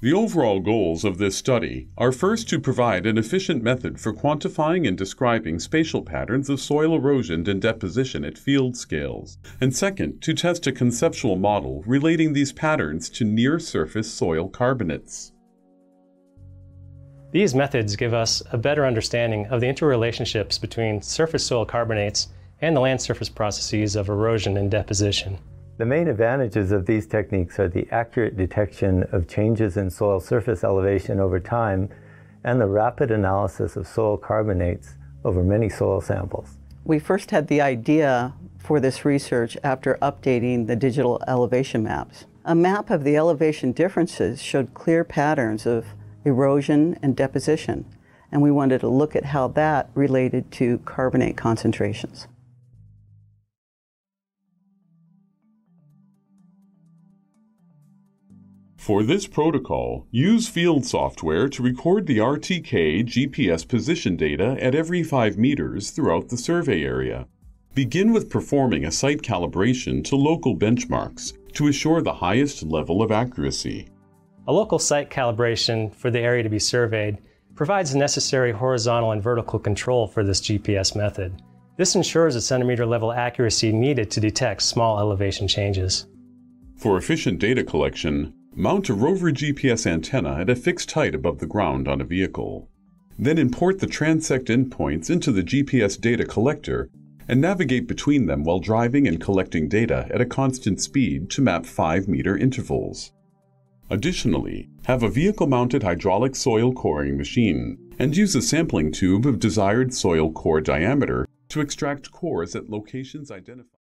The overall goals of this study are first to provide an efficient method for quantifying and describing spatial patterns of soil erosion and deposition at field scales, and second, to test a conceptual model relating these patterns to near-surface soil carbonates. These methods give us a better understanding of the interrelationships between surface soil carbonates and the land surface processes of erosion and deposition. The main advantages of these techniques are the accurate detection of changes in soil surface elevation over time and the rapid analysis of soil carbonates over many soil samples. We first had the idea for this research after updating the digital elevation maps. A map of the elevation differences showed clear patterns of erosion and deposition, and we wanted to look at how that related to carbonate concentrations. For this protocol, use field software to record the RTK GPS position data at every 5 meters throughout the survey area. Begin with performing a site calibration to local benchmarks to assure the highest level of accuracy. A local site calibration for the area to be surveyed provides the necessary horizontal and vertical control for this GPS method. This ensures the centimeter level accuracy needed to detect small elevation changes. For efficient data collection, mount a rover GPS antenna at a fixed height above the ground on a vehicle. Then import the transect endpoints into the GPS data collector and navigate between them while driving and collecting data at a constant speed to map 5-meter intervals. Additionally, have a vehicle-mounted hydraulic soil coring machine and use a sampling tube of desired soil core diameter to extract cores at locations identified.